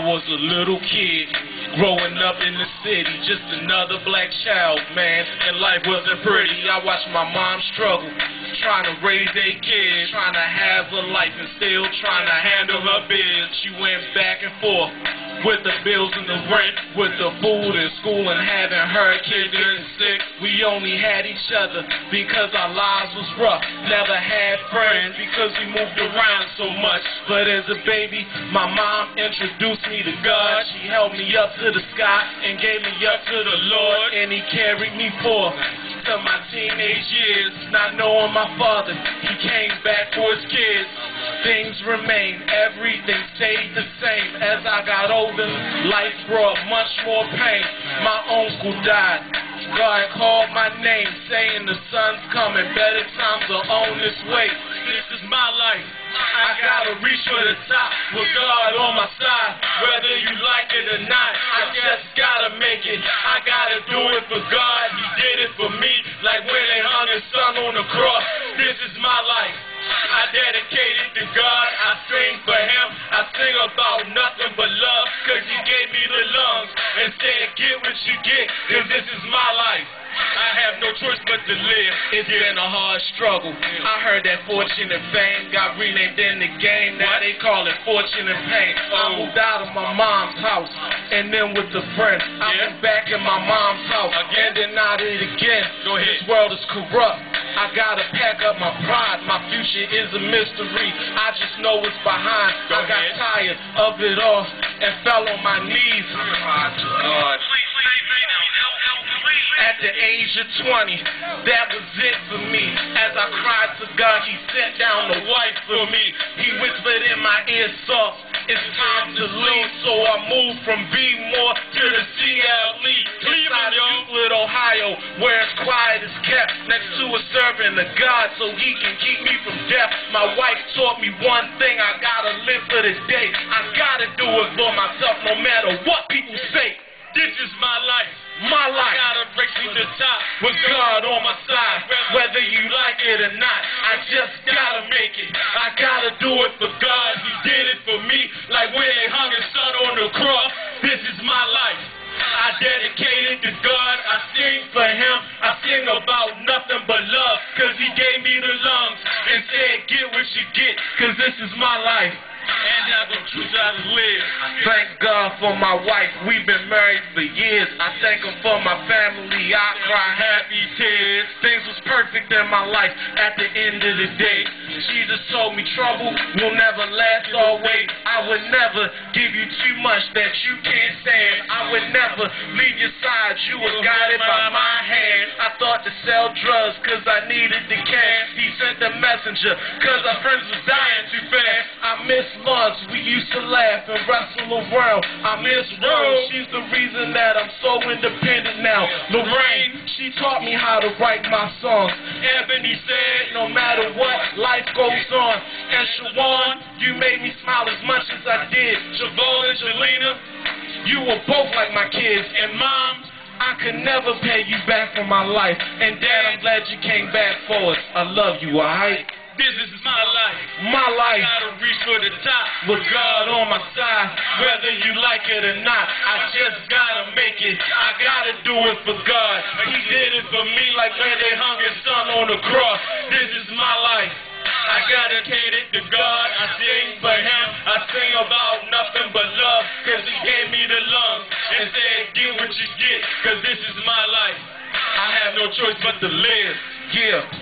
was a little kid, growing up in the city, just another black child, man, and life wasn't pretty. I watched my mom struggle, trying to raise a kid, trying to have a life and still trying to handle her bills. She went back and forth with the bills and the rent, with the food and school and having her kid getting sick. We only had each other because our lives was rough. Never had friends because we moved around so much. But as a baby, my mom introduced me to God. She held me up to the sky and gave me up to the Lord, and He carried me forth to my teenage years. Not knowing my father, He came back for His kids. Things remained, everything stayed the same. As I got older, life brought much more pain. My uncle died. God called my name, saying the sun's coming, better times are on this way. This is my life. I gotta reach for the top with God on my side. Whether you like it or not, I just gotta make it. I gotta do it for God. He did it for me, like when they hung His son on the cross. This is my life. I dedicate it to God. I sing for Him. I sing about nothing but love, cause He gave me the lungs and said, get what you get, cause this is my life. I have no choice but to live. It's been a hard struggle. I heard that fortune and fame got renamed in the game. Now they call it fortune and pain. I moved out of my mom's house, and then with a friend, I moved back in my mom's house, and then out it again. This world is corrupt. I gotta pack up my pride. My future is a mystery. I just know it's behind. I got tired of it all and fell on my knees. God. At the age of 20, that was it for me. As I cried to God, He sent down the wife for me. He whispered in my ear soft, it's time to leave. So I moved from B-More to the CLE, inside of Euclid, Ohio, where it's quiet as kept, next to a servant of God, so He can keep me from death. My wife taught me one thing, I gotta live for the day. I gotta do it for myself, no matter what people say. This is my life. My life. I gotta break to the top with God on my side. Whether you like it or not, I just gotta make it. I gotta do it for God. He did it for me, like when they hung His son on the cross. This is my life. I dedicate it to God. I sing for Him. I sing about nothing but love, cause He gave me the lungs and said, get what you get, cause this is my life. And I'm gonna choose how to live. Thank God for my wife. We've been married for years. I thank Him for my family. I cry happy tears. Things was perfect in my life at the end of the day. Jesus told me trouble will never last always. I would never give you too much that you can't stand. I would never leave your side. You were guided by my hand. I thought to sell drugs cause I needed the cash. He sent the messenger cause our friends was dying too fast. I miss months, we used to laugh and wrestle around. I miss Rose, she's the reason that I'm so independent now. Lorraine, she taught me how to write my songs. Ebony said, no matter what, life goes on. And Shawan, you made me smile as much as I did. Javon and Jelena, you were both like my kids. And Mom, I could never pay you back for my life. And Dad, I'm glad you came back for us. I love you, alright? This is my life. My life. I gotta reach for the top with God on my side. Whether you like it or not, I just gotta make it. I gotta do it for God. He did it for me like when they hung His son on the cross. This is my life. I dedicate it to God. I sing for Him. I sing about nothing but love, cause He gave me the lungs and said, get what you get, cause this is my life. I have no choice but to live. Yeah.